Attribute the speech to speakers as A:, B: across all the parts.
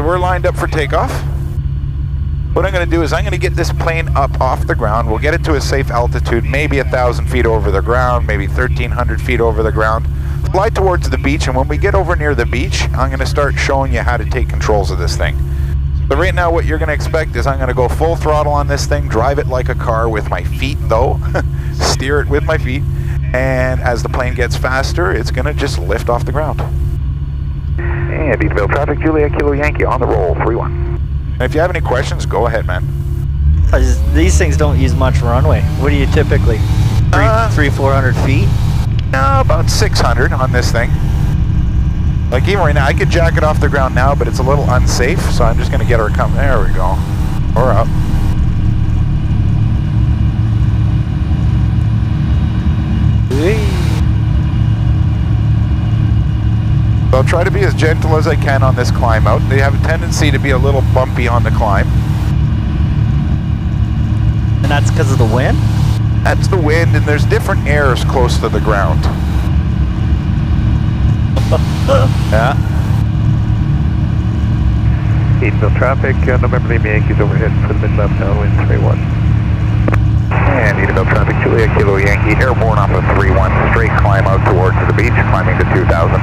A: we're lined up for takeoff. What I'm going to do is I'm going to get this plane up off the ground. We'll get it to a safe altitude, maybe 1,000 feet over the ground, maybe 1,300 feet over the ground. Fly towards the beach, and when we get over near the beach, I'm going to start showing you how to take controls of this thing. So right now what you're going to expect is I'm going to go full throttle on this thing, drive it like a car with my feet though, steer it with my feet, and as the plane gets faster, it's going to just lift off the ground.
B: And Edenvale traffic, Juliet Kilo Yankee on the roll, 3-1.
A: And if you have any questions, go ahead, man.
C: These things don't use much runway. What do you typically? 300-400 feet?
A: No, about 600 on this thing. Like even right now, I could jack it off the ground now, but it's a little unsafe, so I'm just going to get her coming. There we go. We're up. So I'll try to be as gentle as I can on this climb out. They have a tendency to be a little bumpy on the climb.
C: And that's because of the wind?
A: That's the wind, and there's different airs close to the ground. Yeah.
B: Edenvale traffic, November Lima Yankees overhead for the mid-left downwind 3-1. And Edenvale traffic, Juliet Kilo Yankee, airborne off of 3-1, straight climb out towards the beach, climbing to 2,000.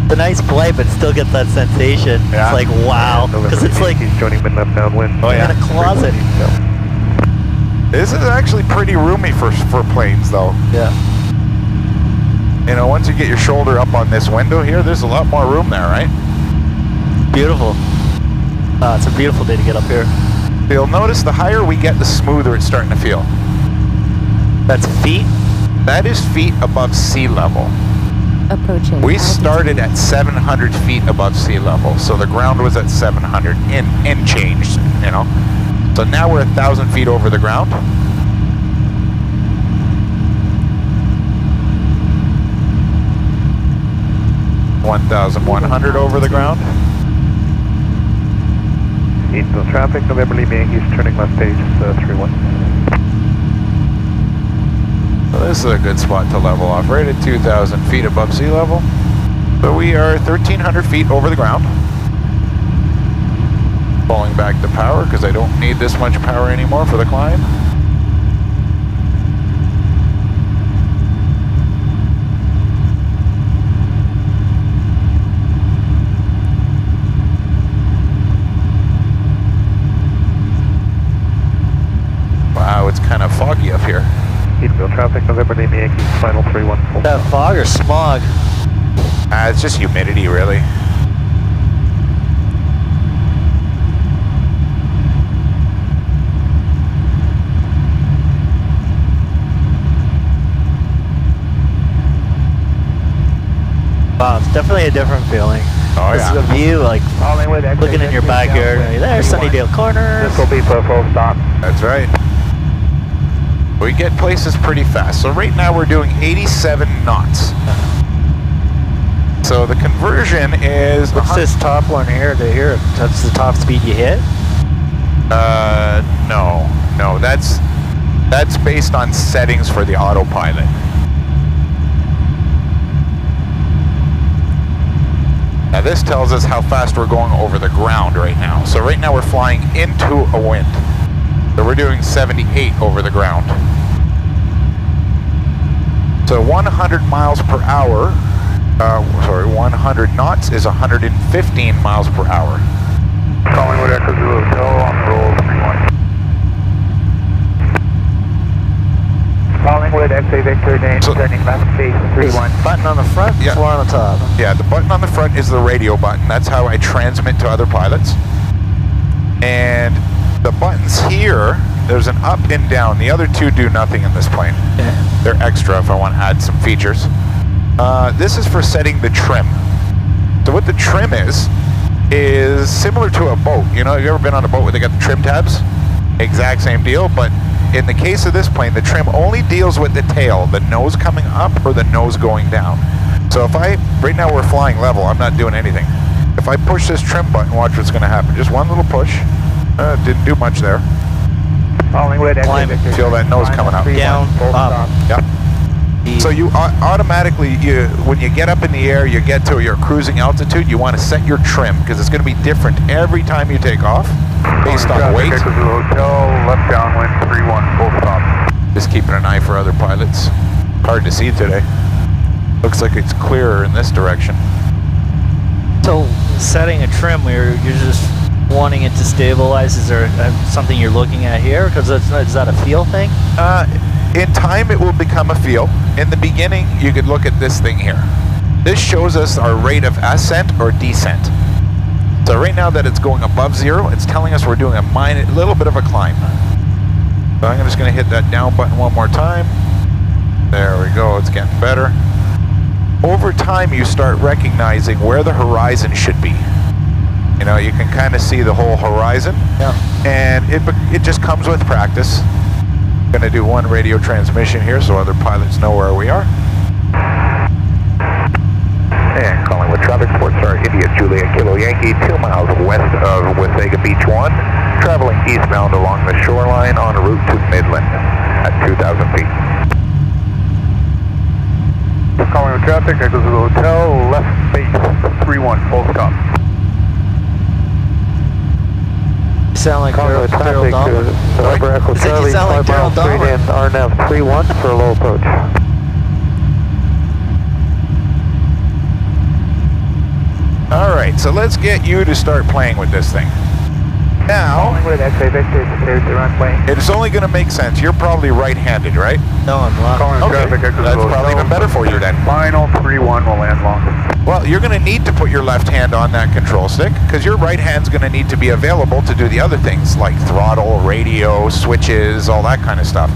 C: It's a nice play, but still gets that sensation.
A: Yeah.
C: It's like, wow. Because it's like
B: he's joining mid-left downwind.
A: Oh, yeah.
C: in a closet.
A: This is actually pretty roomy for planes, though.
C: Yeah.
A: You know, once you get your shoulder up on this window here, there's a lot more room there, right?
C: Beautiful. It's a beautiful day to get up here.
A: You'll notice the higher we get, the smoother it's starting to feel.
C: That's feet?
A: That is feet above sea level.
D: Approaching.
A: We started at 700 feet above sea level, so the ground was at 700 and changed, you know. So now we're 1,000 feet over the ground. $1,100 over the ground.
B: Edenvale traffic, November Lima Yankees turning left stage, 3-1.
A: So this is a good spot to level off, right at 2,000 feet above sea level. So we are 1,300 feet over the ground. Falling back to power because I don't need this much power anymore for the climb. Wow, it's kind of foggy up here.
B: Edenvale traffic, November Lima Yankees, final 3-1.
C: That fog or smog?
A: It's just humidity, really.
C: Wow, it's definitely a different feeling.
A: Oh,
C: This
A: yeah.
C: is a view, like looking in your backyard. There's Sunnydale Corners.
B: This will be for full stop.
A: That's right. We get places pretty fast. So right now we're doing 87 knots. So the conversion is...
C: What's this top one here to here? That's the top speed you hit?
A: No, that's based on settings for the autopilot. Now this tells us how fast we're going over the ground right now. So right now we're flying into a wind. So we're doing 78 over the ground. So 100 miles per hour, 100 knots is 115 miles per hour.
B: Collingwood Echo Zulu Hotel on the roll, 3-1. Collingwood Evektor turning left stage, 3-1.
C: Button on the front,
A: Yeah.
C: floor on the top.
A: Yeah, the button on the front is the radio button. That's how I transmit to other pilots. And the buttons here, there's an up and down. The other two do nothing in this plane.
C: Yeah.
A: They're extra if I want to add some features. This is for setting the trim. So what the trim is similar to a boat. You know, have you ever been on a boat where they got the trim tabs? Exact same deal, but in the case of this plane, the trim only deals with the tail, the nose coming up or the nose going down. So if right now we're flying level, I'm not doing anything. If I push this trim button, watch what's going to happen. Just one little push. Didn't do much there.
B: Collingwood
C: Climb it.
A: Feel that nose coming up.
C: Down, up.
A: Yep. So you automatically, when you get up in the air, you get to your cruising altitude, you want to set your trim because it's going to be different every time you take off based on weight.
B: Hotel, left downwind, 31, full stop.
A: Just keeping an eye for other pilots. Hard to see today. Looks like it's clearer in this direction.
C: So setting a trim where you're just wanting it to stabilize, is there something you're looking at here? Because is that a feel thing?
A: In time it will become a feel. In the beginning you could look at this thing here. This shows us our rate of ascent or descent. So right now that it's going above zero, it's telling us we're doing a little bit of a climb. So I'm just going to hit that down button one more time. There we go, it's getting better. Over time you start recognizing where the horizon should be. You know, you can kind of see the whole horizon.
C: Yeah.
A: And it just comes with practice. I'm going to do one radio transmission here so other pilots know where we are.
B: And calling with traffic, SportStar India Juliet Kilo Yankee, 2 miles west of Wasaga Beach 1, traveling eastbound along the shoreline en route to Midland at 2,000 feet. Calling with traffic, echoes to the hotel, left base, 31, full stop.
C: You sound like Daryl Dahmer. You sound like Daryl Dahmer.
B: RNAV 31 for a low approach.
A: Alright, so let's get you to start playing with this thing. Now,
B: with Evektor, cleared the runway.
A: it's only going to make sense. You're probably right-handed, right?
C: No, I'm not.
B: Calling
A: Okay,
B: traffic, echoes
A: that's
B: to the
A: probably
B: hotel.
A: even better for you then.
B: Final 31 will land long.
A: Well, you're going to need to put your left hand on that control stick because your right hand's going to need to be available to do the other things like throttle, radio, switches, all that kind of stuff.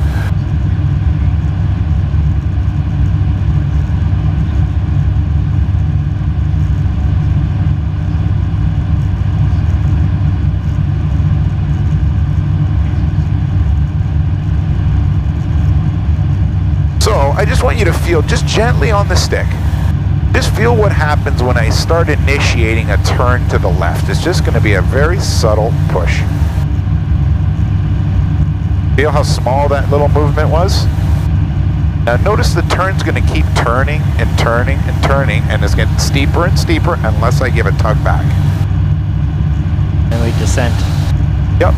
A: So I just want you to feel just gently on the stick. Just feel what happens when I start initiating a turn to the left. It's just going to be a very subtle push. Feel how small that little movement was? Now notice the turn's going to keep turning and turning and turning, and it's getting steeper and steeper unless I give a tug back.
C: And we descend.
A: Yep.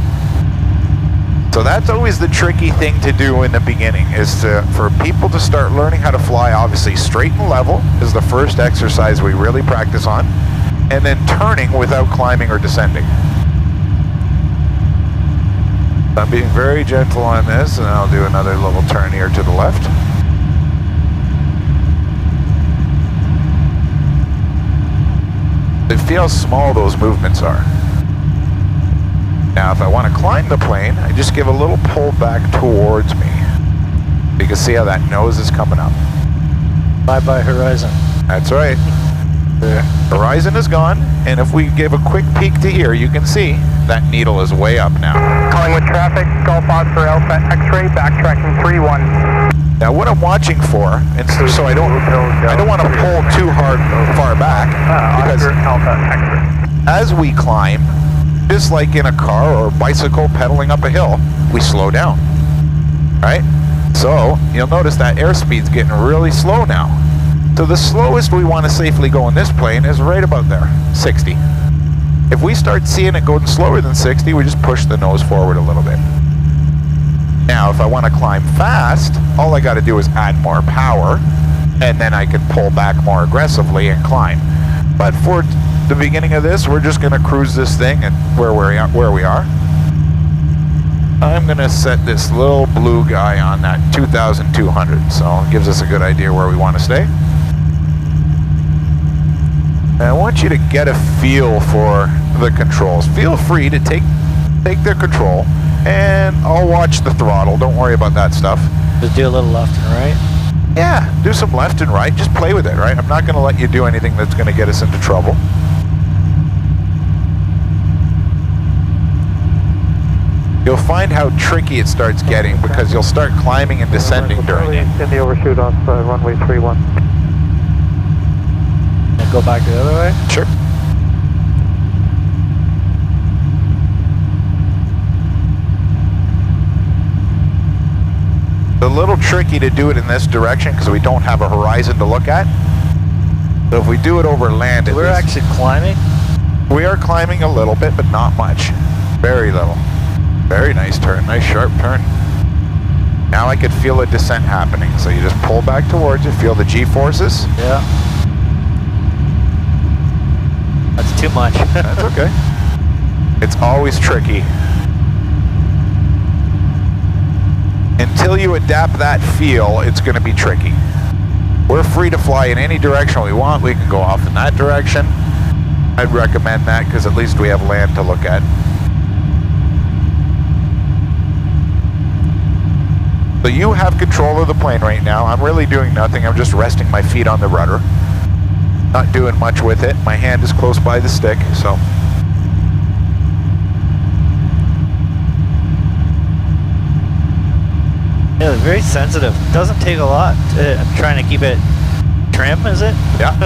A: So that's always the tricky thing to do in the beginning, is for people to start learning how to fly. Obviously straight and level is the first exercise we really practice on, and then turning without climbing or descending. I'm being very gentle on this, and I'll do another little turn here to the left. But feel how small those movements are. Now, if I want to climb the plane, I just give a little pull back towards me. You can see how that nose is coming up.
C: Bye-bye horizon.
A: That's right. The horizon is gone, and if we give a quick peek to here, you can see that needle is way up now.
B: Calling with traffic, Golf Oscar Alpha X-ray, backtracking 31.
A: Now, what I'm watching for, and so I don't want to pull too far back, because
B: Alpha X-ray.
A: as we climb, just like in a car or bicycle pedaling up a hill, we slow down, right? So you'll notice that airspeed's getting really slow now. So the slowest we want to safely go in this plane is right about there, 60. If we start seeing it going slower than 60, we just push the nose forward a little bit. Now, if I want to climb fast, all I got to do is add more power, and then I can pull back more aggressively and climb. But for the beginning of this, we're just going to cruise this thing and where we are. I'm going to set this little blue guy on that 2,200, so it gives us a good idea where we want to stay. And I want you to get a feel for the controls. Feel free to take the control, and I'll watch the throttle. Don't worry about that stuff.
C: Just do a little left and right?
A: Yeah, do some left and right. Just play with it, right? I'm not going to let you do anything that's going to get us into trouble. You'll find how tricky it starts getting because you'll start climbing and descending during it.
B: In the overshoot off runway 31.
C: And go back the other way?
A: Sure. The little tricky to do it in this direction because we don't have a horizon to look at. So if we do it over land,
C: We're actually climbing?
A: we are climbing a little bit, but not much. Very little. Very nice turn, nice sharp turn. Now I could feel a descent happening, so you just pull back towards it, feel the G-forces.
C: Yeah. That's too much.
A: That's okay. It's always tricky. Until you adapt that feel, it's going to be tricky. We're free to fly in any direction we want. We can go off in that direction. I'd recommend that because at least we have land to look at. So you have control of the plane right now. I'm really doing nothing. I'm just resting my feet on the rudder. Not doing much with it. My hand is close by the stick, so.
C: Yeah, very sensitive. Doesn't take a lot. I'm trying to keep it trim, is it?
A: Yeah.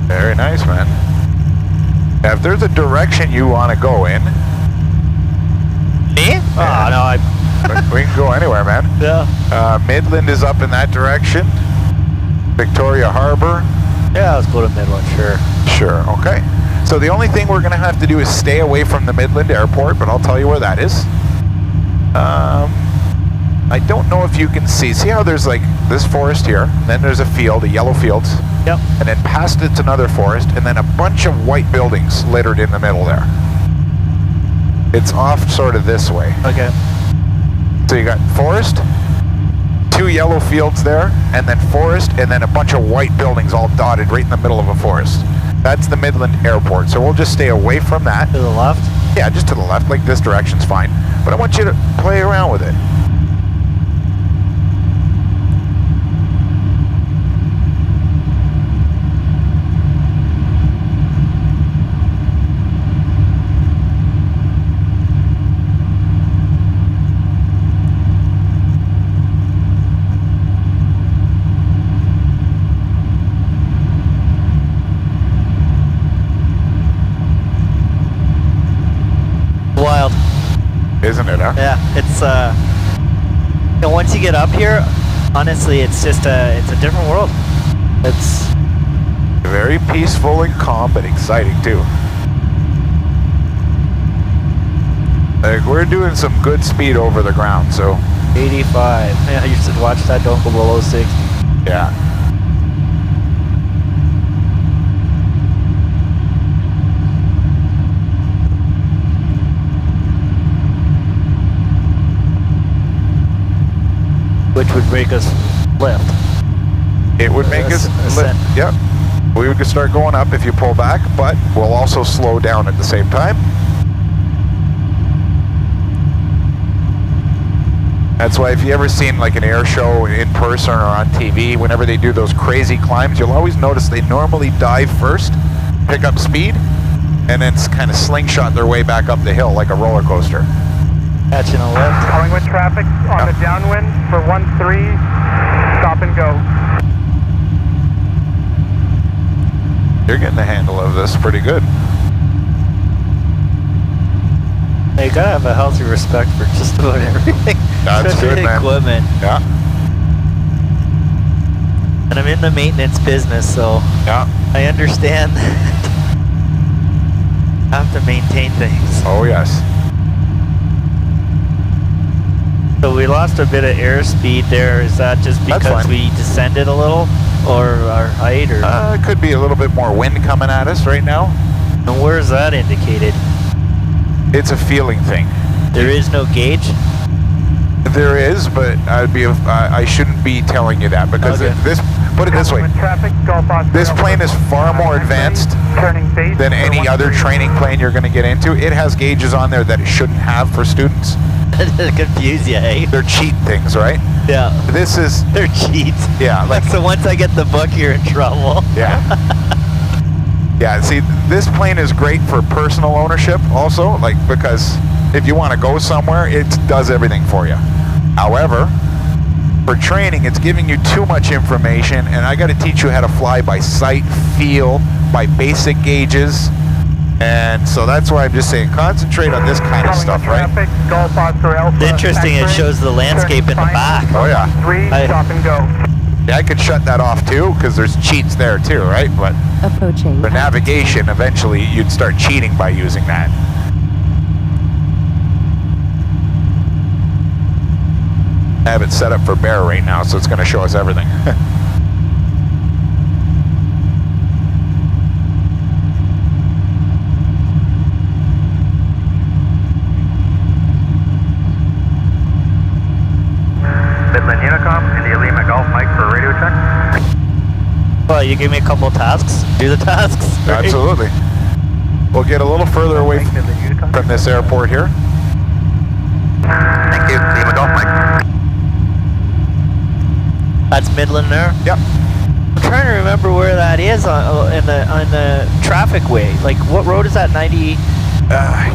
A: Very nice, man. Now, if there's a direction you want to go in,
C: Me? Oh, no,
A: we can go anywhere, man.
C: yeah.
A: Midland is up in that direction. Victoria Harbor.
C: Yeah, let's go to Midland, sure.
A: Sure, okay. So the only thing we're going to have to do is stay away from the Midland Airport, but I'll tell you where that is. I don't know if you can see. See how there's like this forest here, and then there's a field, a yellow fields.
C: Yep.
A: And then past it's another forest, and then a bunch of white buildings littered in the middle there. It's off sort of this way.
C: Okay.
A: So you got forest, 2 yellow fields there, and then forest, and then a bunch of white buildings all dotted right in the middle of a forest. That's the Midland Airport, so we'll just stay away from that.
C: To the left?
A: Yeah, just to the left, like this direction's fine. But I want you to play around with it.
C: Wild.
A: Isn't it, huh?
C: Yeah, it's you know, once you get up here, honestly, it's just it's a different world. It's
A: Very peaceful and calm, but exciting too. Like, we're doing some good speed over the ground, so
C: 85. Yeah, you should watch that. Don't go below 60.
A: yeah.
C: Which would make us lift.
A: It would make us
C: ascent.
A: Yep. We would start going up if you pull back, but we'll also slow down at the same time. That's why if you ever seen like an air show in person or on TV, whenever they do those crazy climbs, you'll always notice they normally dive first, pick up speed, and then kind of slingshot their way back up the hill like a roller coaster.
C: Catching a lift.
D: Calling with traffic on the downwind for 13, stop and go.
A: You're getting the handle of this pretty good.
C: You gotta have a healthy respect for just about everything.
A: That's
C: especially
A: good, man.
C: equipment.
A: Yeah,
C: And I'm in the maintenance business, so
A: yeah.
C: I understand that I have to maintain things.
A: Oh yes.
C: So we lost a bit of airspeed there. Is that just
A: That's
C: because
A: fine.
C: we descended a little, or our height, or
A: It could be a little bit more wind coming at us right now.
C: and where is that indicated?
A: It's a feeling thing.
C: There is no gauge.
A: There is, but I shouldn't be telling you that because
C: Okay.
A: put it this way,
D: Calling with traffic, Gulf Oscar
A: this plane is far more advanced
D: turning base
A: than
D: for
A: any other
D: 13.
A: training plane you're going to get into. It has gauges on there that it shouldn't have for students.
C: To confuse you, eh?
A: They're cheat things, right?
C: Yeah.
A: This is,
C: They're cheats.
A: yeah, like,
C: So once I get the book, you're in trouble.
A: yeah. Yeah, see, this plane is great for personal ownership also, like, because if you want to go somewhere, it does everything for you. However, for training, it's giving you too much information, and I got to teach you how to fly by sight, feel, by basic gauges. And so that's why I'm just saying, concentrate on this kind of stuff, right?
C: It's interesting, it shows the landscape in the back.
A: Oh, yeah.
D: Stop and go.
A: Yeah, I could shut that off too, because there's cheats there too, right? But
E: Approaching.
A: for navigation, eventually you'd start cheating by using that. I have it set up for bear right now, so it's going to show us everything.
B: Midland Unicom, India Lima Golf Mike for radio check.
C: Well, you give me a couple of tasks, do the tasks. Right?
A: Absolutely. We'll get a little further away from this airport here.
B: Thank you, Lima Golf Mike.
C: That's Midland there.
A: Yep.
C: I'm trying to remember where that is on the traffic way. Like, what road is that? 90.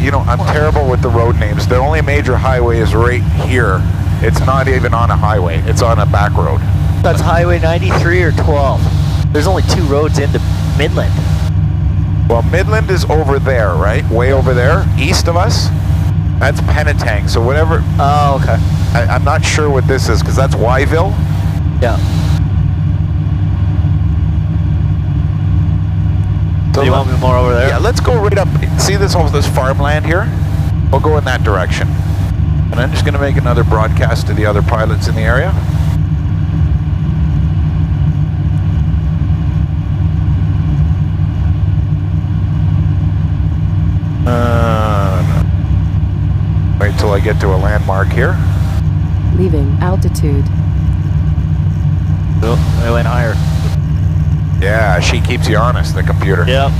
A: You know, I'm terrible with the road names. The only major highway is right here. It's not even on a highway. It's on a back road.
C: That's Highway 93 or 12. There's only 2 roads into Midland.
A: Well, Midland is over there, right? Way over there, east of us. That's Penetang. So whatever.
C: Oh, okay.
A: I'm not sure what this is, because that's Yville.
C: Yeah.
A: So
C: Do you want me more over there?
A: Yeah, let's go right up. See this farmland here? We'll go in that direction. And I'm just going to make another broadcast to the other pilots in the area. Wait till I get to a landmark here.
E: Leaving altitude.
C: Oh, I went higher.
A: Yeah, she keeps you honest, the computer.
C: Yep.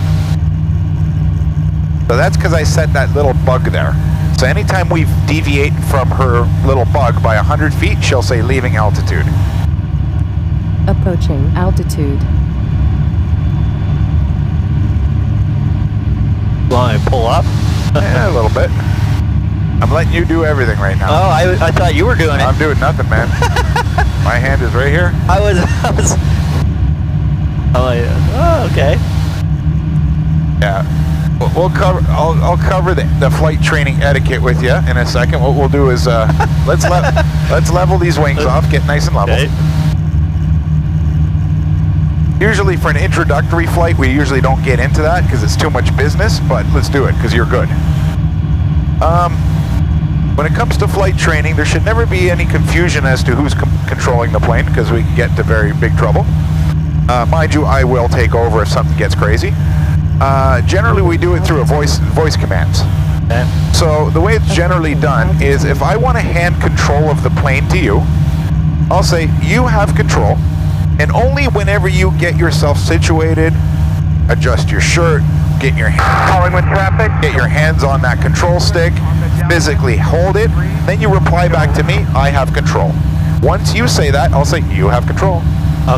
A: So that's because I set that little bug there. So anytime we deviate from her little bug by 100 feet, she'll say leaving altitude.
E: Approaching altitude.
C: Want me to pull up?
A: Yeah, a little bit. I'm letting you do everything right now.
C: Oh, I thought you were doing it.
A: I'm doing nothing, man. My hand is right here.
C: I was. Oh, yeah. Oh, okay.
A: Yeah. We'll cover. I'll cover the flight training etiquette with you in a second. What we'll do is let's level these wings off, get nice and level.
C: Okay.
A: Usually for an introductory flight, we usually don't get into that because it's too much business. But let's do it because you're good. When it comes to flight training, there should never be any confusion as to who's controlling the plane, because we can get into very big trouble. Mind you, I will take over if something gets crazy. Generally, we do it through a voice commands.
C: Okay.
A: So the way it's generally done is, if I want to hand control of the plane to you, I'll say, you have control, and only whenever you get yourself situated, adjust your shirt, get your hands on that control stick, physically hold it, then you reply back to me, I have control. Once you say that, I'll say, you have control.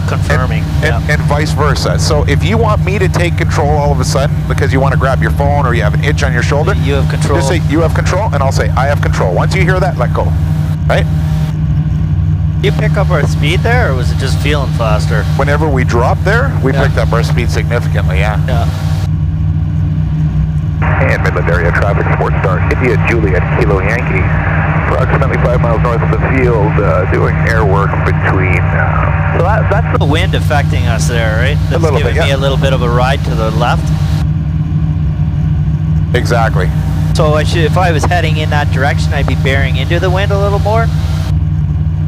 C: Confirming.
A: And vice versa. So if you want me to take control all of a sudden because you want to grab your phone or you have an itch on your shoulder,
C: You have control.
A: just say, you have control, and I'll say, I have control. Once you hear that, let go. Right?
C: You pick up our speed there, or was it just feeling faster?
A: Whenever we drop there, we picked up our speed significantly, yeah.
C: Yeah.
B: And Midland area traffic, SportStar, India Juliet, Kilo Yankee, approximately 5 miles north of the field, doing air work between...
C: So that's the wind affecting us there, right? That's
A: little bit,
C: giving me
A: yeah.
C: a little bit of a ride to the left.
A: Exactly.
C: So if I was heading in that direction, I'd be bearing into the wind a little more?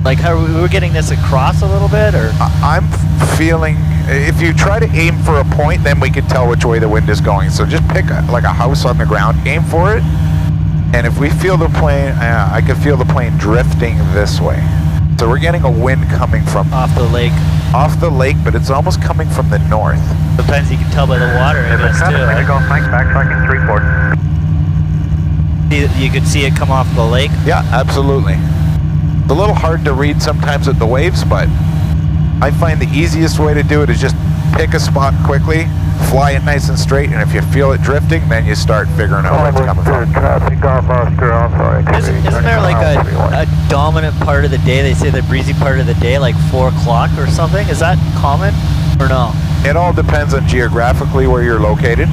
C: Like, how we're getting this across a little bit, or?
A: I'm feeling, if you try to aim for a point, then we can tell which way the wind is going. So just pick like a house on the ground, aim for it, and if we feel the plane, I can feel the plane drifting this way. So we're getting a wind coming from
C: Off the lake.
A: off the lake, but it's almost coming from the north.
C: Sometimes you can tell by the water, I guess, too.
B: Midland
C: Right?
B: Golf Mike, backtracking 3-4.
C: You could see it come off the lake.
A: Yeah, absolutely. It's a little hard to read sometimes with the waves, but I find the easiest way to do it is just pick a spot quickly, fly it nice and straight, and if you feel it drifting, then you start figuring out where it's coming from.
C: Isn't there like a dominant part of the day? They say the breezy part of the day, like 4 o'clock or something. Is that common or no?
A: It all depends on geographically where you're located.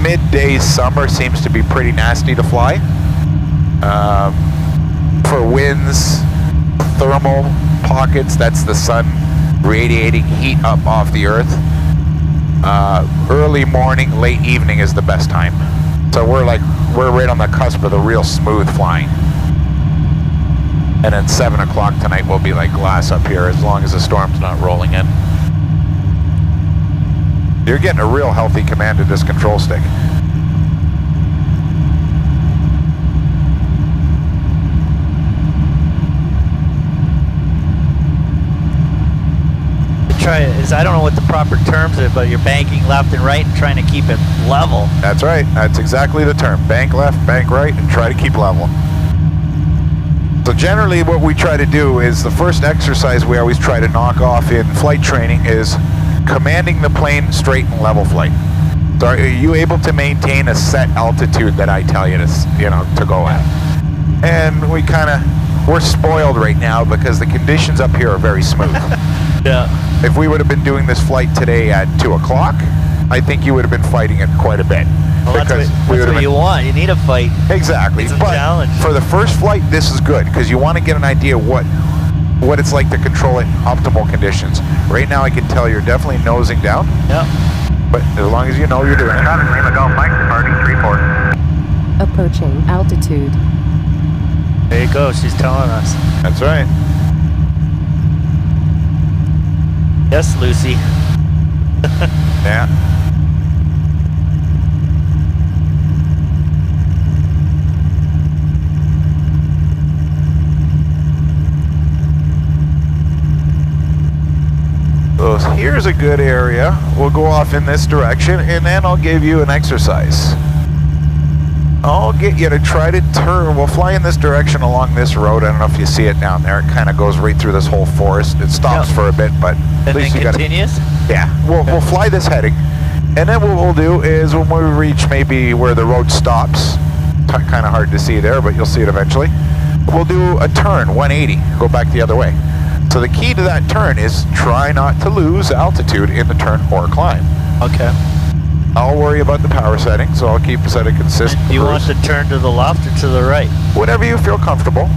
A: Midday summer seems to be pretty nasty to fly. For winds, thermal pockets, that's the sun radiating heat up off the earth. Early morning, late evening is the best time. So we're right on the cusp of the real smooth flying. And then 7 o'clock tonight will be like glass up here as long as the storm's not rolling in. You're getting a real healthy command of this control stick.
C: I don't know what the proper terms are, but you're banking left and right and trying to keep it level.
A: That's right. That's exactly the term. Bank left, bank right, and try to keep level. So generally what we try to do is the first exercise we always try to knock off in flight training is commanding the plane straight and level flight. So are you able to maintain a set altitude that I tell you to go at? And we're spoiled right now because the conditions up here are very smooth.
C: Yeah.
A: If we would have been doing this flight today at 2 o'clock, I think you would have been fighting it quite a bit.
C: Well, that's what you want. You need a fight.
A: Exactly.
C: It's a
A: but
C: challenge.
A: For the first flight, this is good because you want to get an idea what it's like to control it in optimal conditions. Right now, I can tell you're definitely nosing down.
C: Yeah.
A: But as long as you know you're doing it.
B: Lima Golf Mike, departing 34.
E: Approaching altitude.
C: There you go. She's telling us.
A: That's right.
C: Yes, Lucy.
A: Yeah. So here's a good area. We'll go off in this direction and then I'll give you an exercise. I'll get you to try to turn. We'll fly in this direction along this road. I don't know if you see it down there. It kind of goes right through this whole forest. It stops for a bit, but at least you got it.
C: Continues?
A: Yeah, we'll fly this heading. And then what we'll do is when we reach maybe where the road stops, kind of hard to see there, but you'll see it eventually, we'll do a turn, 180, go back the other way. So the key to that turn is try not to lose altitude in the turn or climb.
C: Okay.
A: I'll worry about the power setting, so I'll keep it at a consistent
C: Do you want to turn to the left or to the right?
A: Whatever you feel comfortable.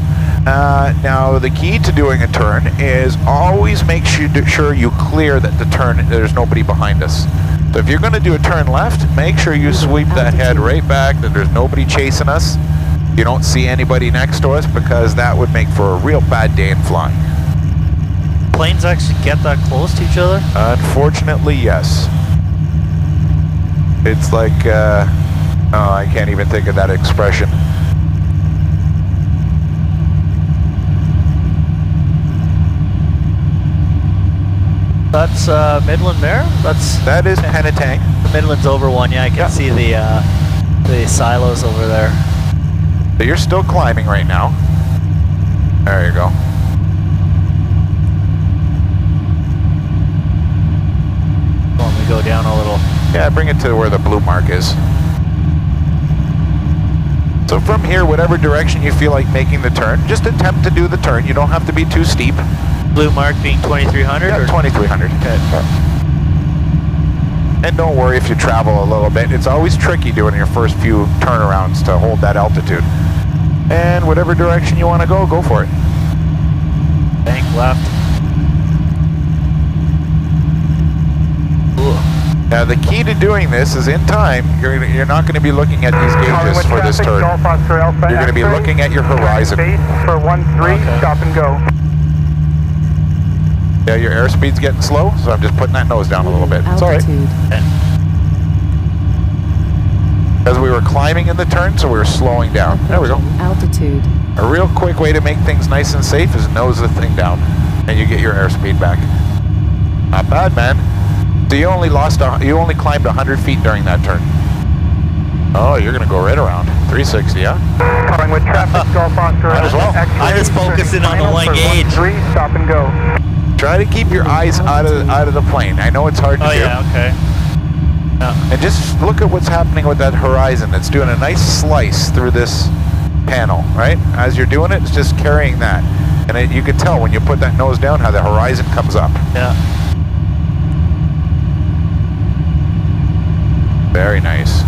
A: Now, the key to doing a turn is always make sure you clear that the turn, there's nobody behind us. So if you're going to do a turn left, make sure you sweep that head right back, that there's nobody chasing us. You don't see anybody next to us, because that would make for a real bad day in flying.
C: Planes actually get that close to each other?
A: Unfortunately, yes. It's like, I can't even think of that expression.
C: That's Midland there?
A: That is Penetang.
C: The Midland's over one, yeah, I can see the silos over there.
A: So you're still climbing right now. There you go.
C: Let me go down a little.
A: Yeah, bring it to where the blue mark is. So from here, whatever direction you feel like making the turn, just attempt to do the turn. You don't have to be too steep.
C: Blue mark being 2300?
A: Yeah,
C: or
A: 2300. Okay. And don't worry if you travel a little bit. It's always tricky doing your first few turnarounds to hold that altitude. And whatever direction you want to go for it.
C: Bank left.
A: Now the key to doing this is in time, you're not going to be looking at these gauges for this turn. You're going to be looking at your horizon.
D: For 1-3,
C: okay.
D: Stop and go.
A: Yeah, your airspeed's getting slow, so I'm just putting that nose down a little bit. It's all right. Because we were climbing in the turn, so we were slowing down. There we go.
E: Altitude.
A: A real quick way to make things nice and safe is nose the thing down, and you get your airspeed back. Not bad, man. So you only climbed 100 feet during that turn. Oh, you're gonna go right around. 360, yeah?
D: Calling with traffic, Golf Oscar.
A: Might as well.
C: I'm just focusing on the one gauge.
D: 3, stop and go.
A: Try to keep your eyes out of the plane. I know it's hard to do.
C: Yeah, okay. Yeah.
A: And just look at what's happening with that horizon. It's doing a nice slice through this panel, right? As you're doing it, it's just carrying that. And you can tell when you put that nose down how the horizon comes up.
C: Yeah.
A: Very nice.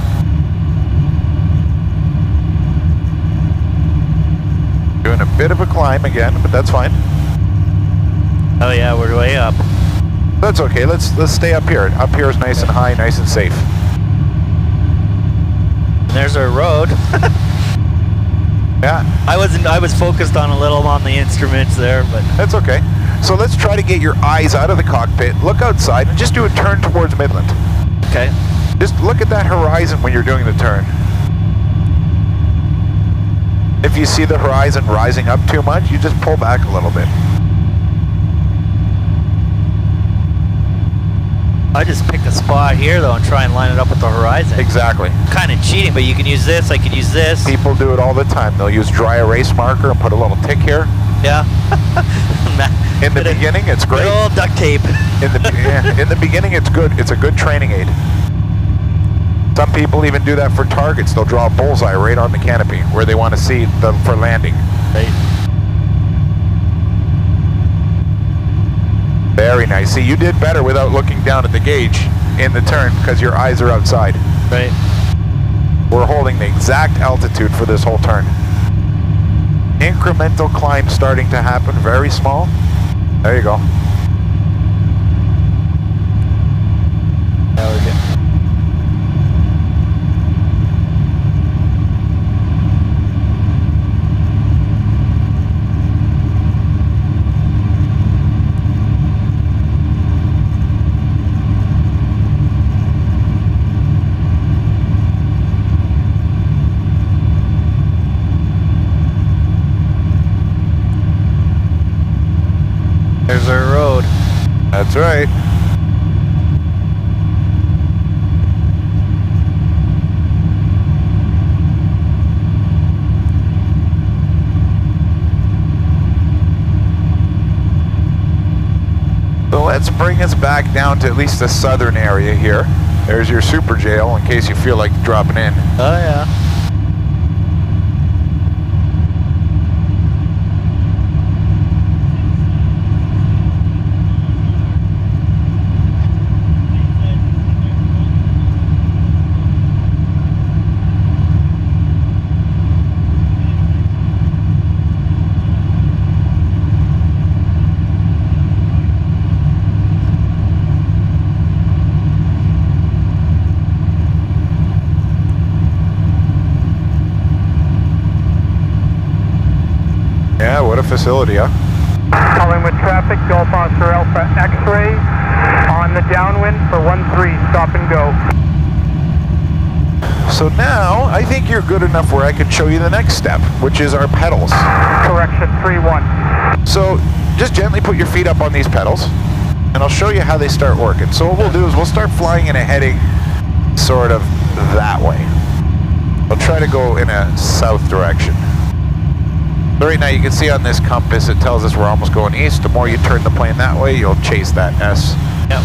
A: Doing a bit of a climb again, but that's fine.
C: Oh yeah, we're way up.
A: That's okay. Let's stay up here. Up here is nice and high, nice and safe.
C: And there's our road.
A: Yeah.
C: I was focused on a little on the instruments there, but
A: That's okay. So let's try to get your eyes out of the cockpit, look outside, and just do a turn towards Midland.
C: okay.
A: Just look at that horizon when you're doing the turn. If you see the horizon rising up too much, you just pull back a little bit.
C: I just picked a spot here though and try and line it up with the horizon.
A: Exactly.
C: Kind of cheating, but you can use this, I could use this.
A: People do it all the time. They'll use dry erase marker and put a little tick here.
C: Yeah.
A: In the beginning, it's great.
C: Good old duct tape.
A: In the beginning, it's good. It's a good training aid. Some people even do that for targets. They'll draw a bullseye right on the canopy where they want to see them for landing.
C: Right.
A: Very nice. See, you did better without looking down at the gauge in the turn because your eyes are outside.
C: Right.
A: We're holding the exact altitude for this whole turn. Incremental climb starting to happen, very small. There you go.
C: Now we're good. There's our road.
A: That's right. So let's bring us back down to at least the southern area here. There's your super jail in case you feel like dropping in.
C: Oh yeah.
A: Yeah, what a facility, huh?
D: Calling with traffic, Golf Oscar Alpha X-ray on the downwind for 13, stop and go.
A: So now, I think you're good enough where I can show you the next step, which is our pedals.
D: Correction, 31.
A: So just gently put your feet up on these pedals, and I'll show you how they start working. So what we'll do is we'll start flying in a heading sort of that way. We'll try to go in a south direction. So right now you can see on this compass it tells us we're almost going east. The more you turn the plane that way, you'll chase that S.
C: Yep.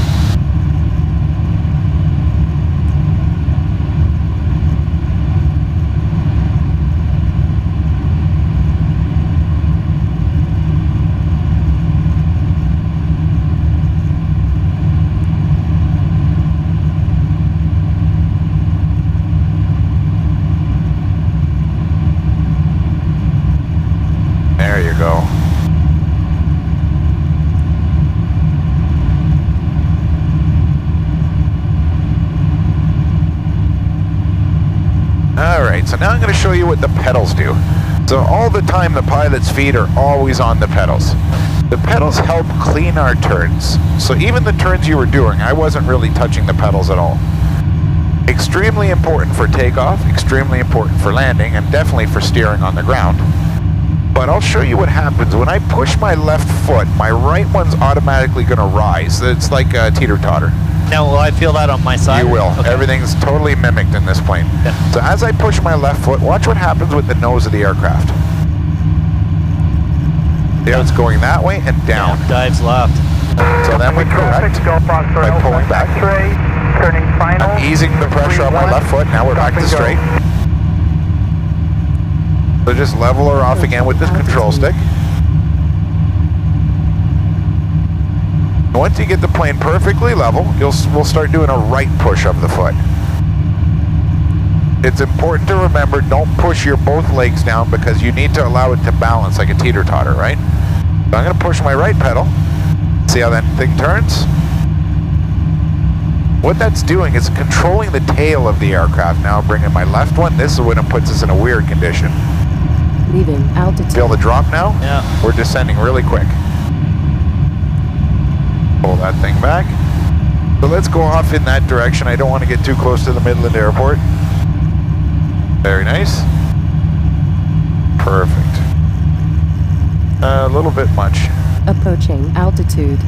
A: There you go. Alright, so now I'm going to show you what the pedals do. So all the time the pilot's feet are always on the pedals. The pedals help clean our turns. So even the turns you were doing, I wasn't really touching the pedals at all. Extremely important for takeoff, extremely important for landing, and definitely for steering on the ground. But I'll show you what happens. When I push my left foot, my right one's automatically going to rise. It's like a teeter-totter.
C: Now, will I feel that on my side?
A: You will.
C: Okay.
A: Everything's totally mimicked in this plane.
C: Yeah.
A: So as I push my left foot, watch what happens with the nose of the aircraft. Yeah, it's going that way and down.
C: Yeah, dives left.
A: So then we correct by pulling back.
D: X-ray, turning final.
A: I'm easing the pressure on my left foot. Now we're back to straight. So just level her off again with this control stick. Once you get the plane perfectly level, we'll start doing a right push of the foot. It's important to remember, don't push your both legs down because you need to allow it to balance like a teeter-totter, right? So I'm going to push my right pedal. See how that thing turns? What that's doing is controlling the tail of the aircraft. Now I'm bringing my left one. This is when it puts us in a weird condition.
E: Leaving altitude.
A: Feel the drop now?
C: Yeah.
A: We're descending really quick. Pull that thing back. So let's go off in that direction. I don't want to get too close to the Midland Airport. Very nice. Perfect. A little bit much.
E: Approaching altitude.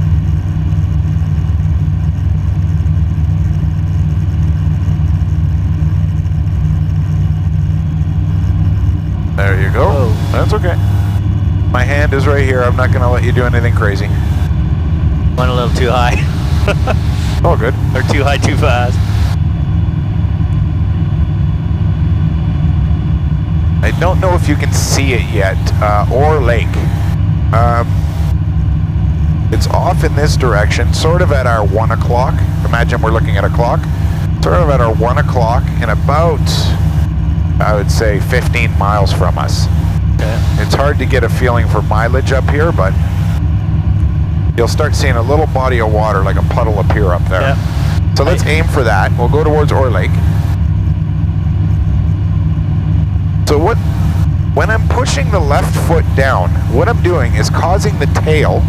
A: There you go.
C: Whoa.
A: That's okay. My hand is right here. I'm not going to let you do anything crazy.
C: Went a little too high.
A: All good.
C: Or too high, too fast.
A: I don't know if you can see it yet, or lake. It's off in this direction, sort of at our 1 o'clock. Imagine we're looking at a clock. Sort of at our 1 o'clock and about, I would say, 15 miles from us.
C: Okay.
A: It's hard to get a feeling for mileage up here, but you'll start seeing a little body of water, like a puddle appear up there.
C: Yeah.
A: So let's aim for that. We'll go towards Ore Lake. So when I'm pushing the left foot down, what I'm doing is causing the tail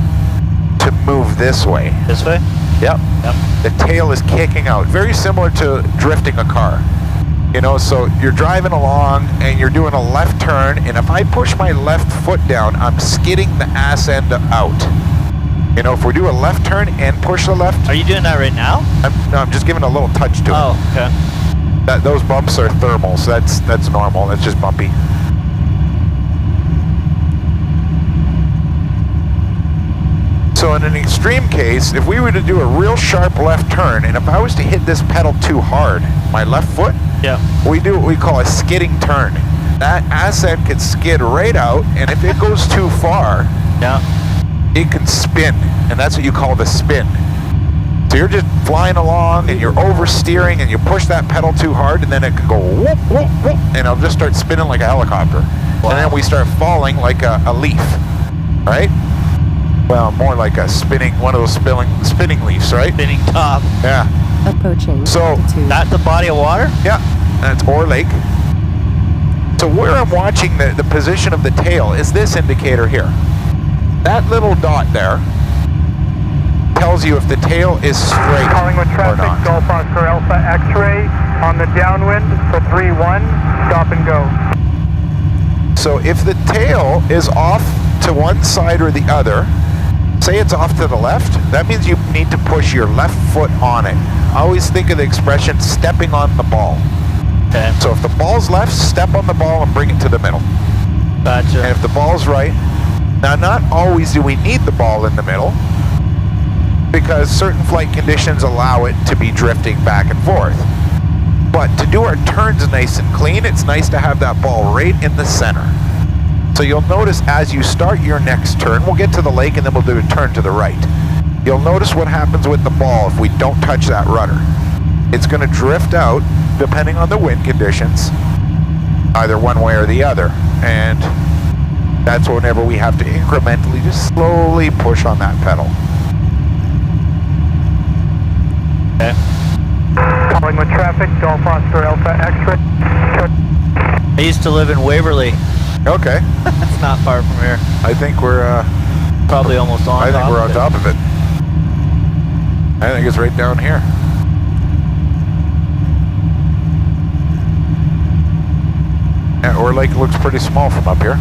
A: to move this way.
C: This way?
A: Yep.
C: Yep.
A: The tail is kicking out. Very similar to drifting a car. You know, so you're driving along and you're doing a left turn, and if I push my left foot down, I'm skidding the ass end out. You know, if we do a left turn and push the left...
C: Are you doing that right now?
A: I'm just giving a little touch to it.
C: Oh, okay.
A: Those bumps are thermal, so that's normal. That's just bumpy. So in an extreme case, if we were to do a real sharp left turn, and if I was to hit this pedal too hard, my left foot,
C: Yeah.
A: we do what we call a skidding turn. That asset could skid right out, and if it goes too far,
C: Yeah.
A: it can spin, and that's what you call the spin. So you're just flying along, and you're oversteering, and you push that pedal too hard, and then it could go whoop, whoop, whoop, and it'll just start spinning like a helicopter.
C: Wow.
A: And then we start falling like a leaf, right? Well, more like a one of those spinning leaves, right?
C: Spinning top.
A: Yeah.
E: Approaching
A: So,
E: altitude.
C: That's the body of water?
A: Yeah, that's Ore Lake. So where I'm watching the position of the tail is this indicator here. That little dot there tells you if the tail is straight
D: Calling with
A: or
D: traffic,
A: not.
D: Golf Oscar Alpha X-ray on the downwind for 3-1, stop and go.
A: So if the tail is off to one side or the other, say it's off to the left, that means you need to push your left foot on it. I always think of the expression stepping on the ball.
C: Okay.
A: So if the ball's left, step on the ball and bring it to the middle.
C: Gotcha.
A: And if the ball's right, now not always do we need the ball in the middle, because certain flight conditions allow it to be drifting back and forth. But to do our turns nice and clean, it's nice to have that ball right in the center. So you'll notice as you start your next turn, we'll get to the lake and then we'll do a turn to the right. You'll notice what happens with the ball if we don't touch that rudder. It's going to drift out depending on the wind conditions, either one way or the other. And that's whenever we have to incrementally just slowly push on that pedal.
C: Okay.
D: Calling with traffic, Golf Oscar Alpha X-ray.
C: I used to live in Waverly.
A: Okay.
C: It's not far from here.
A: I think we're
C: Probably almost on
A: I think
C: top
A: we're
C: of
A: on
C: it.
A: top of it. I think it's right down here. Yeah, Ore Lake looks pretty small from up here.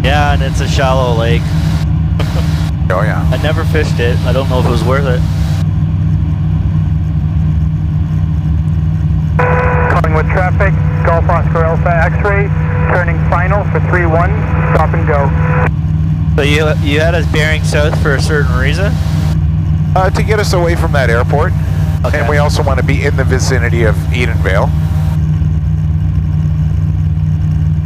C: Yeah, and it's a shallow lake.
A: Oh yeah.
C: I never fished it. I don't know if it was worth it.
D: Calling with traffic, Golf Oscar Alpha X-ray, turning final for 3-1, stop and go.
C: So you had us bearing south for a certain reason?
A: To get us away from that airport.
C: Okay.
A: And we also want to be in the vicinity of Edenvale.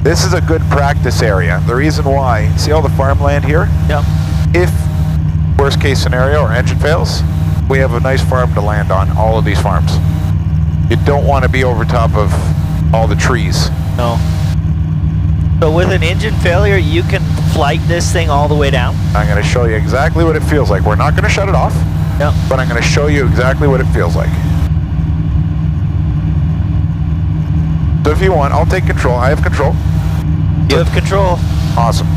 A: This is a good practice area. The reason why, see all the farmland here?
C: Yep.
A: If worst case scenario or engine fails, we have a nice farm to land on, all of these farms. You don't want to be over top of all the trees.
C: No. So with an engine failure, you can flight this thing all the way down?
A: I'm going to show you exactly what it feels like. We're not going to shut it off,
C: Yep.
A: but I'm going to show you exactly what it feels like. So if you want, I'll take control. I have control.
C: You have control.
A: Awesome.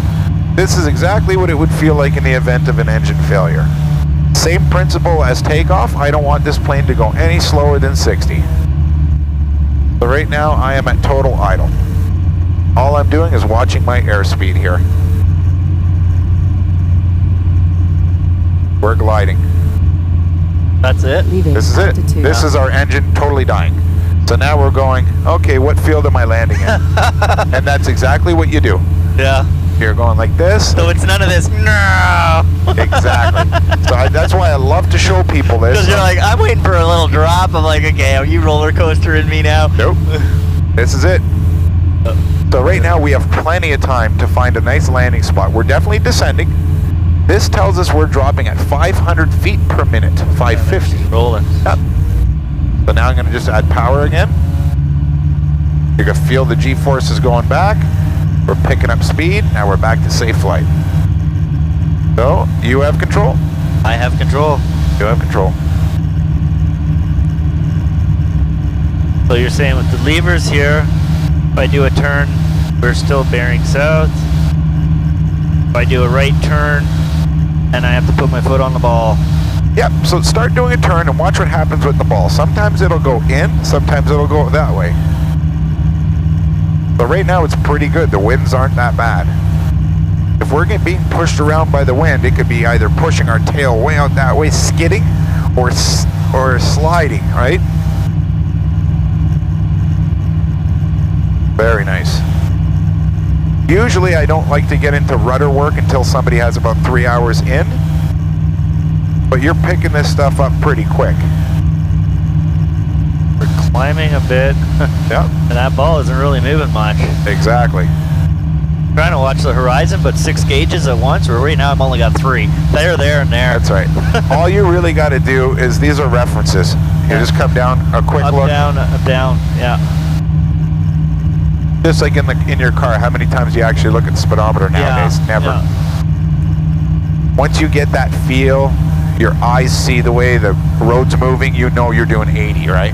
A: This is exactly what it would feel like in the event of an engine failure. Same principle as takeoff. I don't want this plane to go any slower than 60. So right now I am at total idle. All I'm doing is watching my airspeed here. We're gliding.
C: That's it?
E: Leaving
A: This is it.
E: altitude.
A: This is our engine totally dying. So now we're going, okay, what field am I landing in? And that's exactly what you do.
C: Yeah.
A: You're going like this.
C: So it's none of this, no!
A: Exactly. So that's why I love to show people this.
C: Because you're like, I'm waiting for a little drop. I'm like, okay, are you roller coastering me now?
A: Nope. This is it. So right now we have plenty of time to find a nice landing spot. We're definitely descending. This tells us we're dropping at 500 feet per minute, 550.
C: Rolling.
A: Yep. So now I'm going to just add power again. You're going to feel the G-forces going back. We're picking up speed. Now we're back to safe flight. So you have control.
C: I have control.
A: You have control.
C: So you're saying with the levers here, if I do a turn, we're still bearing south. If I do a right turn, and I have to put my foot on the ball.
A: Yep, so start doing a turn and watch what happens with the ball. Sometimes it'll go in, sometimes it'll go that way. But right now it's pretty good. The winds aren't that bad. If we're being pushed around by the wind, it could be either pushing our tail way out that way, skidding, or sliding, right? Very nice. Usually I don't like to get into rudder work until somebody has about 3 hours in, but you're picking this stuff up pretty quick.
C: We're climbing a bit,
A: Yep,
C: and that ball isn't really moving much.
A: exactly.
C: Trying to watch the horizon, but 6 gauges at once, where right now I've only got 3. There, and there.
A: That's right. All you really got to do is, these are references. You just come down, a quick
C: Up,
A: look.
C: down, yeah.
A: Just like in your car, how many times do you actually look at the speedometer nowadays?
C: Yeah,
A: Never.
C: yeah.
A: Once you get that feel, your eyes see the way the road's moving, you know you're doing 80, right?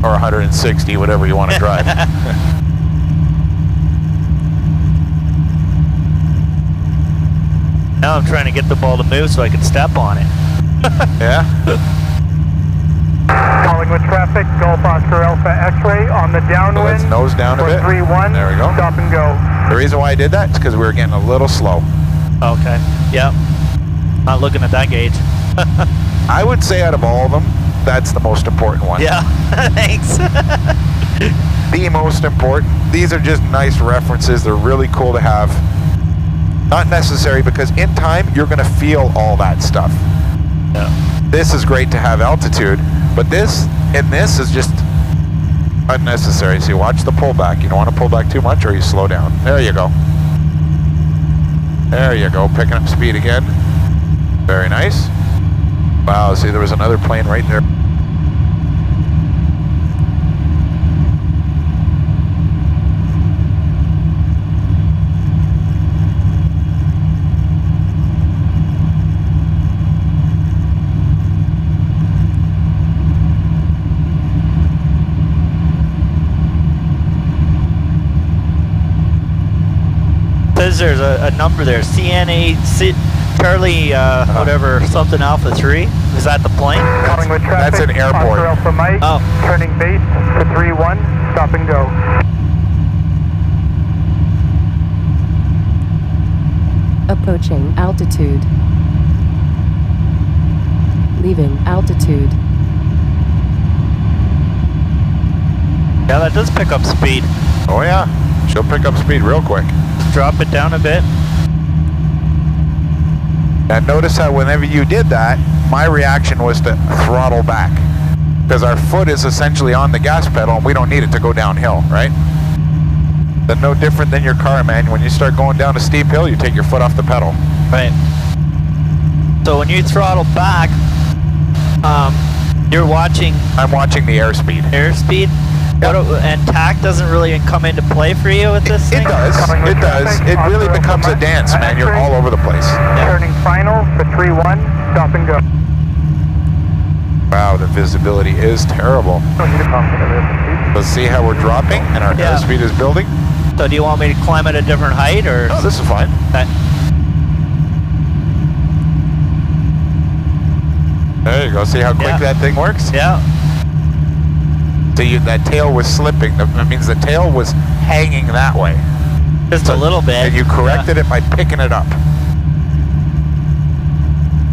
A: Or 160, whatever you want to drive.
C: Now I'm trying to get the ball to move so I can step on it.
A: Yeah?
D: Calling with traffic, Golf Oscar Alpha X-ray on the
A: So
D: downwind.
A: let's nose down a bit.
D: 3-1,
A: There we go.
D: stop and go.
A: The reason why I did that is because we were getting a little slow.
C: Okay, yep. Not looking at that gauge.
A: I would say out of all of them, that's the most important one.
C: Yeah, thanks.
A: The most important. These are just nice references. They're really cool to have. Not necessary, because in time, you're going to feel all that stuff.
C: Yeah.
A: This is great to have altitude, but this is just unnecessary. So you watch the pullback. You don't want to pull back too much, or you slow down. There you go. There you go. Picking up speed again. Very nice. Wow, see, there was another plane right there.
C: Says there's a number there, CNA, Charlie, whatever, something Alpha 3. Is that the plane?
D: Calling with traffic,
A: That's an airport.
D: Oscar Alpha Mike,
C: Oh.
D: turning base to 3-1, stop and go.
E: Approaching altitude. Leaving altitude.
C: Yeah, that does pick up speed.
A: Oh yeah, she'll pick up speed real quick.
C: Drop it down a bit.
A: And notice how whenever you did that, my reaction was to throttle back. Because our foot is essentially on the gas pedal and we don't need it to go downhill, right? Then no different than your car, man. When you start going down a steep hill, you take your foot off the pedal.
C: Right. So when you throttle back, you're watching...
A: I'm watching the airspeed.
C: Airspeed?
A: Yep.
C: And tack doesn't really come into play for you with this thing?
A: It does. It does. It really becomes a dance, man. You're all over the place.
D: Turning final for 3-1, stop and go.
A: Wow, the visibility is terrible. Let's see how we're dropping and our airspeed is building.
C: So do you want me to climb at a different height, or?
A: Oh, this is fine.
C: Okay.
A: There you go. See how quick that thing works?
C: Yeah.
A: So that tail was slipping. That means the tail was hanging that way.
C: Just a little bit.
A: And you corrected it by picking it up.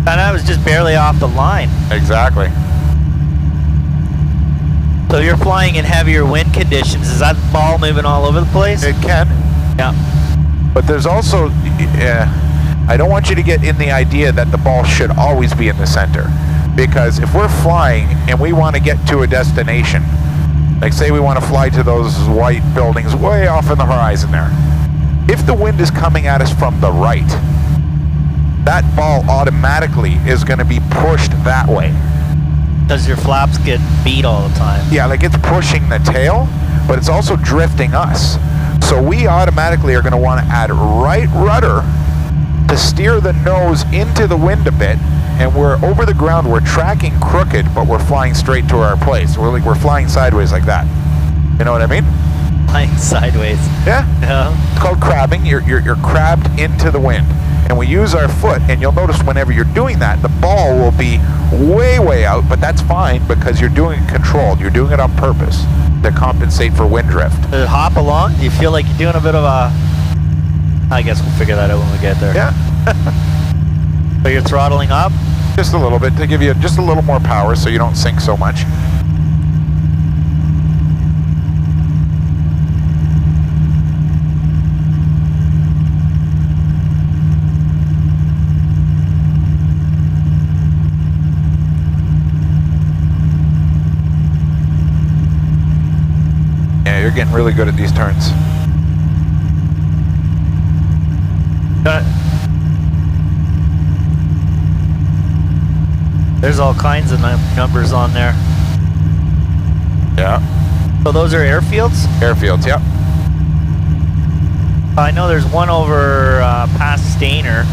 C: And I was just barely off the line.
A: Exactly.
C: So you're flying in heavier wind conditions. Is that ball moving all over the place?
A: It can.
C: Yeah.
A: But there's also, I don't want you to get in the idea that the ball should always be in the center. Because if we're flying and we want to get to a destination, like say we want to fly to those white buildings way off in the horizon there. If the wind is coming at us from the right, that ball automatically is going to be pushed that way.
C: Because your flaps get beat all the time.
A: Yeah, like it's pushing the tail, but it's also drifting us. So we automatically are going to want to add right rudder to steer the nose into the wind a bit. And we're over the ground, we're tracking crooked, but we're flying straight to our place. We're flying sideways like that. You know what I mean?
C: Flying sideways.
A: Yeah.
C: Yeah.
A: It's called crabbing. You're crabbed into the wind. And we use our foot, and you'll notice whenever you're doing that, the ball will be way out, but that's fine because you're doing it controlled. You're doing it on purpose to compensate for wind drift.
C: Does it hop along? Do you feel like you're doing a bit of a... I guess we'll figure that out when we get there.
A: Yeah.
C: So you're throttling up?
A: Just a little bit to give you just a little more power so you don't sink so much. Yeah, you're getting really good at these turns.
C: There's all kinds of numbers on there.
A: Yeah.
C: So those are airfields?
A: Airfields, yep.
C: I know there's one over past Stayner.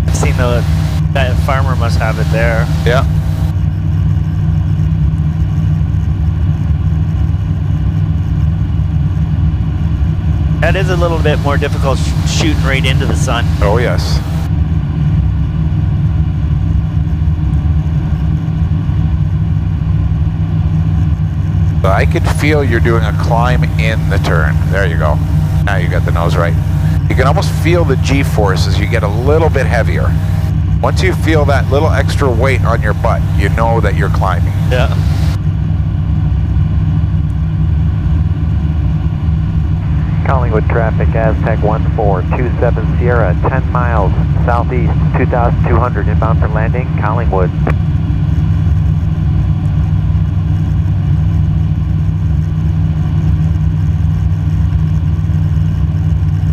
C: I've seen that farmer must have it there.
A: Yeah.
C: That is a little bit more difficult shooting right into the sun.
A: Oh, yes. So I could feel you're doing a climb in the turn. There you go. Now you got the nose right. You can almost feel the G-force as you get a little bit heavier. Once you feel that little extra weight on your butt, you know that you're climbing.
C: Yeah.
B: Collingwood traffic, Aztec 1427 Sierra, 10 miles southeast, 2,200 inbound for landing, Collingwood.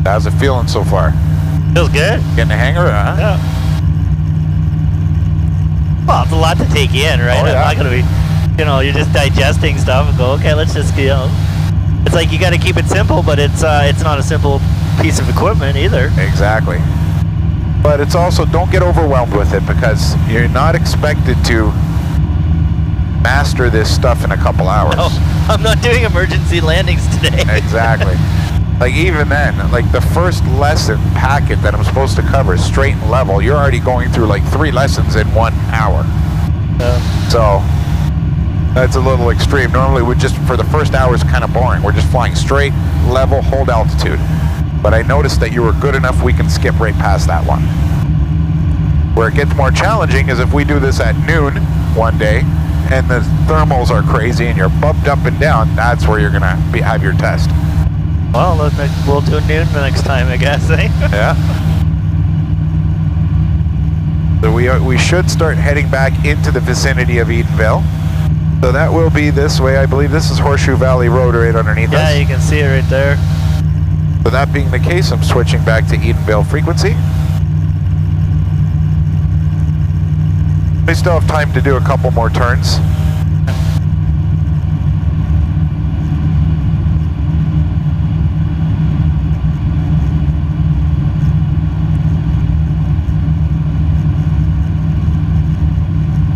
A: How's it feeling so far?
C: Feels good.
A: Getting the hang of it, huh?
C: Yeah. Well, it's a lot to take in, right?
A: Oh, yeah.
C: I'm not going to be, you're just digesting stuff and go, okay, let's just, It's like you got to keep it simple, but it's not a simple piece of equipment either.
A: Exactly. But it's also, don't get overwhelmed with it because you're not expected to master this stuff in a couple hours.
C: No, I'm not doing emergency landings today.
A: Exactly. Like even then, like the first lesson packet that I'm supposed to cover, straight and level, you're already going through like 3 lessons in 1 hour. So that's a little extreme. Normally we just, for the first hour is kind of boring. We're just flying straight, level, hold altitude. But I noticed that you were good enough we can skip right past that one. Where it gets more challenging is if we do this at noon one day and the thermals are crazy and you're bumped up and down, that's where you're gonna have your test.
C: Well, we'll do noon the next time, I guess, eh?
A: Yeah. So we should start heading back into the vicinity of Edenvale. So that will be this way. I believe this is Horseshoe Valley Road right underneath us.
C: Yeah, you can see it right there.
A: So that being the case, I'm switching back to Edenvale frequency. We still have time to do a couple more turns.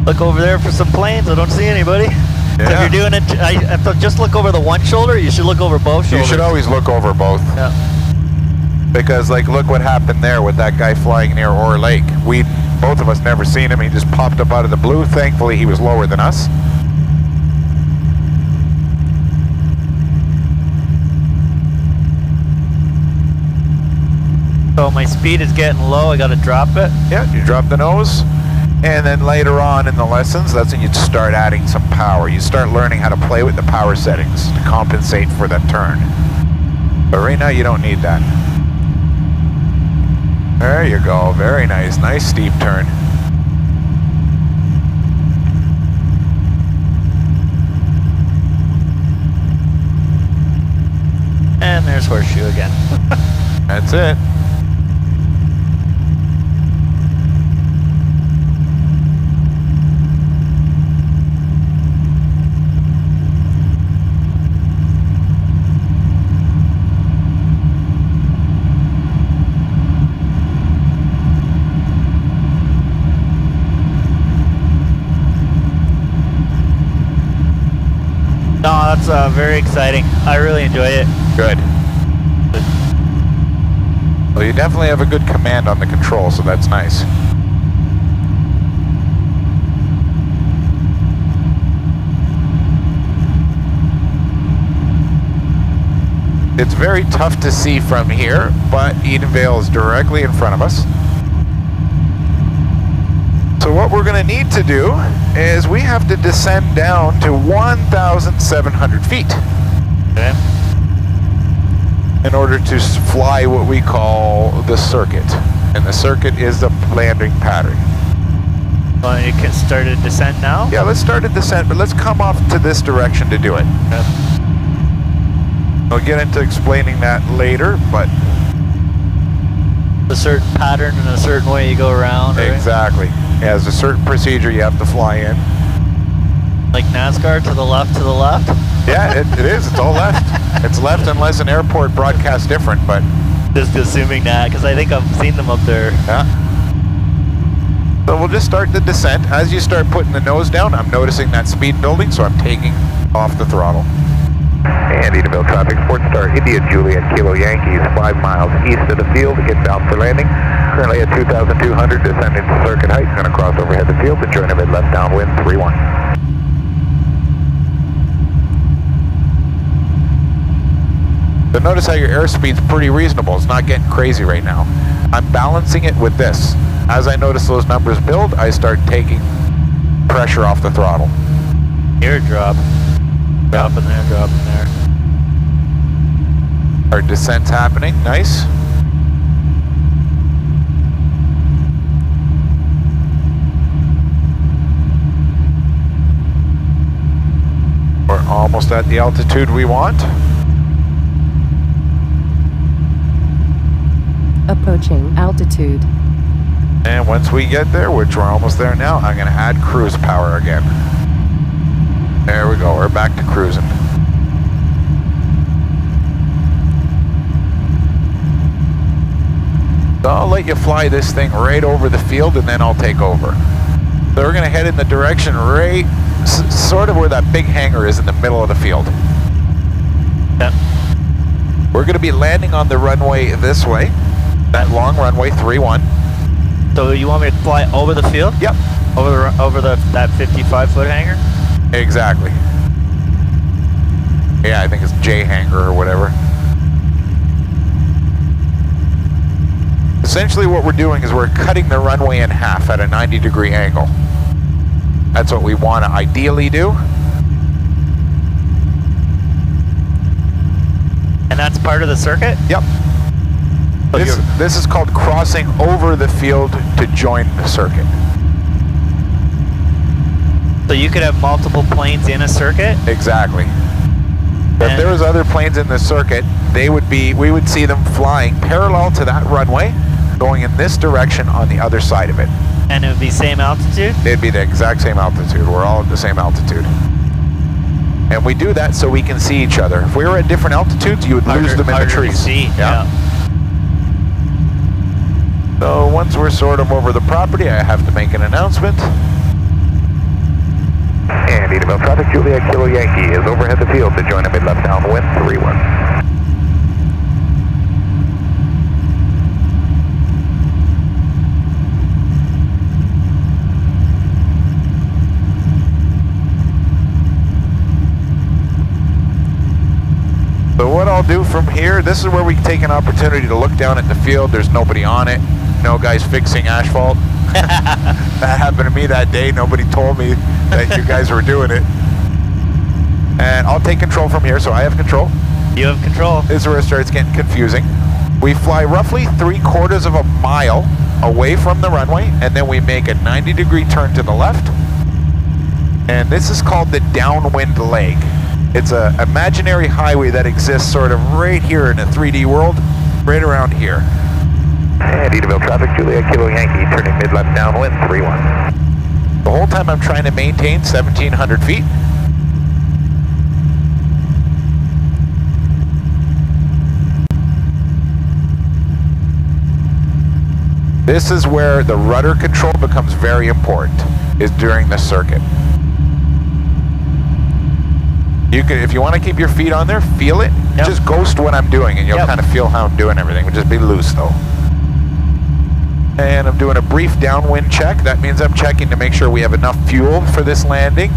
C: Look over there for some planes. I don't see anybody.
A: Yeah.
C: So if you're doing it, I thought just look over the one shoulder. You should look over both shoulders.
A: You should always look over both.
C: Yeah.
A: Because, like, look what happened there with that guy flying near Orr Lake. Both of us never seen him. He just popped up out of the blue. Thankfully, he was lower than us.
C: So my speed is getting low. I got to drop it.
A: Yeah, you drop the nose. And then later on in the lessons, that's when you'd start adding some power. You start learning how to play with the power settings to compensate for that turn. But right now, you don't need that. There you go. Very nice. Nice steep turn.
C: And there's Horseshoe again.
A: That's it.
C: No, that's very exciting. I really enjoy it.
A: Good. Well, you definitely have a good command on the control, so that's nice. It's very tough to see from here, but Edenvale is directly in front of us. So what we're going to need to do is we have to descend down to 1,700 feet.
C: Okay.
A: In order to fly what we call the circuit. And the circuit is the landing pattern.
C: Well, you can start a descent now?
A: Yeah, let's start a descent, but let's come off to this direction to do it.
C: Okay.
A: We'll get into explaining that later, but...
C: A certain pattern and a certain way you go around, right?
A: Exactly. Yeah, there's a certain procedure you have to fly in.
C: Like NASCAR, to the left, to the left?
A: Yeah, it is. It's all left. It's left unless an airport broadcasts different, but...
C: Just assuming that, because I think I've seen them up there.
A: Yeah. So we'll just start the descent. As you start putting the nose down, I'm noticing that speed building, so I'm taking off the throttle.
B: And Edenvale traffic, SportStar, India, Juliet, Kilo Yankees, 5 miles east of the field, inbound for landing. Currently at 2,200, descending to circuit height, going to cross overhead the field and join a mid-left downwind, 3-1.
A: So notice how your airspeed's pretty reasonable. It's not getting crazy right now. I'm balancing it with this. As I notice those numbers build, I start taking pressure off the throttle.
C: Here, drop. Dropping there, dropping there.
A: Our descent's happening. Nice. We're almost at the altitude we want.
E: Approaching altitude.
A: And once we get there, which we're almost there now, I'm going to add cruise power again. There we go, we're back to cruising. So I'll let you fly this thing right over the field and then I'll take over. So we're going to head in the direction right, sort of where that big hangar is in the middle of the field.
C: Yep.
A: We're going to be landing on the runway this way, that long runway, 3-1.
C: So you want me to fly over the field?
A: Yep.
C: Over that 55-foot hangar?
A: Exactly. Yeah, I think it's J hangar or whatever. Essentially what we're doing is we're cutting the runway in half at a 90-degree angle. That's what we want to ideally do.
C: And that's part of the circuit?
A: Yep.
C: So
A: This is called crossing over the field to join the circuit.
C: So you could have multiple planes in a circuit?
A: Exactly. If there was other planes in the circuit, we would see them flying parallel to that runway, going in this direction on the other side of it.
C: And it would be same altitude?
A: It'd be the exact same altitude. We're all at the same altitude. And we do that so we can see each other. If we were at different altitudes, you would lose them in the trees.
C: To see. Yeah.
A: So once we're sort of over the property, I have to make an announcement.
B: And Edenvale traffic, Juliet Kilo Yankee is overhead the field to join a mid-left downwind 31.
A: So what I'll do from here, this is where we take an opportunity to look down at the field. There's nobody on it. No guys fixing asphalt. That happened to me that day. Nobody told me that you guys were doing it. And I'll take control from here, so I have control.
C: You have control.
A: This is where it starts getting confusing. We fly roughly 3/4 of a mile away from the runway, and then we make a 90-degree turn to the left. And this is called the downwind leg. It's an imaginary highway that exists sort of right here in a 3D world, right around here.
B: And Edenvale traffic, Juliet Kilo Yankee, turning mid-left downwind 31.
A: The whole time I'm trying to maintain 1,700 feet. This is where the rudder control becomes very important, is during the circuit. You can, if you want to keep your feet on there, feel it.
C: Yep.
A: Just ghost what I'm doing and you'll
C: Yep.
A: kind of feel how I'm doing everything. Just be loose though. And I'm doing a brief downwind check. That means I'm checking to make sure we have enough fuel for this landing.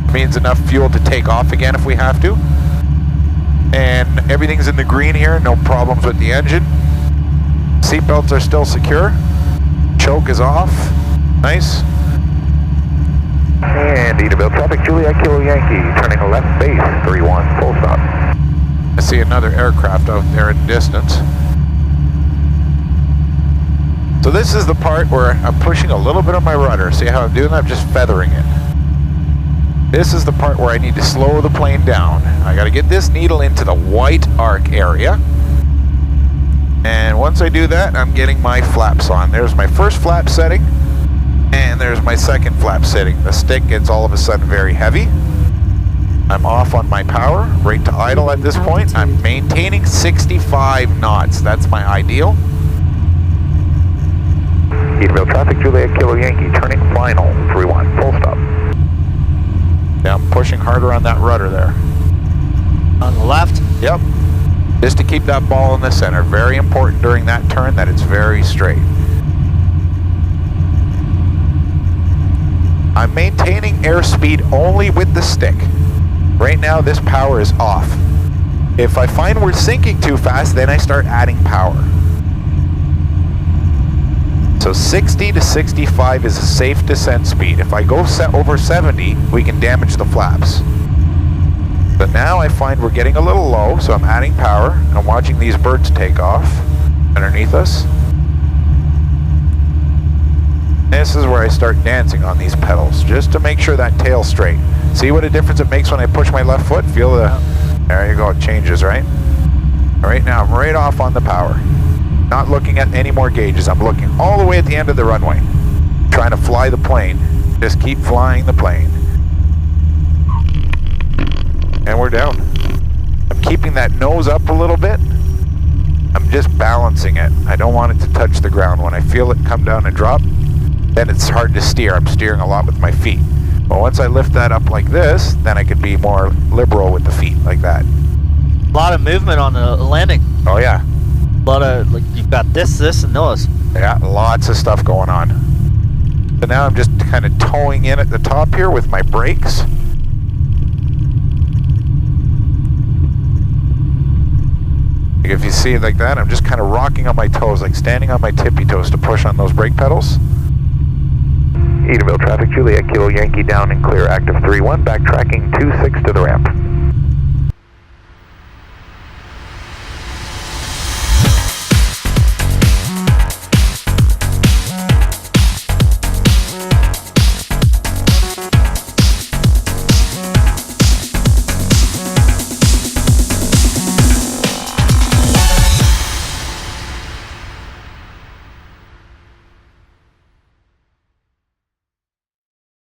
A: It means enough fuel to take off again if we have to. And everything's in the green here, no problems with the engine. Seatbelts are still secure. Choke is off. Nice.
B: And Edenvale traffic, Juliet Kilo Yankee, turning left base 31, full stop.
A: I see another aircraft out there in the distance. So this is the part where I'm pushing a little bit on my rudder. See how I'm doing that? I'm just feathering it. This is the part where I need to slow the plane down. I got to get this needle into the white arc area. And once I do that, I'm getting my flaps on. There's my first flap setting, and there's my second flap setting. The stick gets all of a sudden very heavy. I'm off on my power, right to idle at this point. I'm maintaining 65 knots. That's my ideal.
B: Edenvale traffic, Juliet Kilo Yankee, turning final 31, full stop.
A: Yeah, I'm pushing harder on that rudder there.
C: On the left?
A: Yep. Just to keep that ball in the center. Very important during that turn that it's very straight. I'm maintaining airspeed only with the stick. Right now this power is off. If I find we're sinking too fast, then I start adding power. So 60 to 65 is a safe descent speed. If I go over 70, we can damage the flaps. But now I find we're getting a little low, so I'm adding power, and I'm watching these birds take off underneath us. This is where I start dancing on these pedals, just to make sure that tail's straight. See what a difference it makes when I push my left foot? Feel the, there you go, it changes, right? Right now I'm right off on the power. Not looking at any more gauges, I'm looking all the way at the end of the runway. Trying to fly the plane, just keep flying the plane. And we're down. I'm keeping that nose up a little bit. I'm just balancing it. I don't want it to touch the ground. When I feel it come down and drop, then it's hard to steer. I'm steering a lot with my feet. But once I lift that up like this, then I could be more liberal with the feet, like that.
C: A lot of movement on the landing.
A: Oh yeah.
C: A lot of, like, you've got this, and those.
A: Yeah, lots of stuff going on. So now I'm just kind of towing in at the top here with my brakes. If you see it like that, I'm just kind of rocking on my toes, like standing on my tippy toes to push on those brake pedals.
B: Edenvale traffic, Juliet Kilo Yankee down and clear, active 3-1, backtracking 26 to the ramp.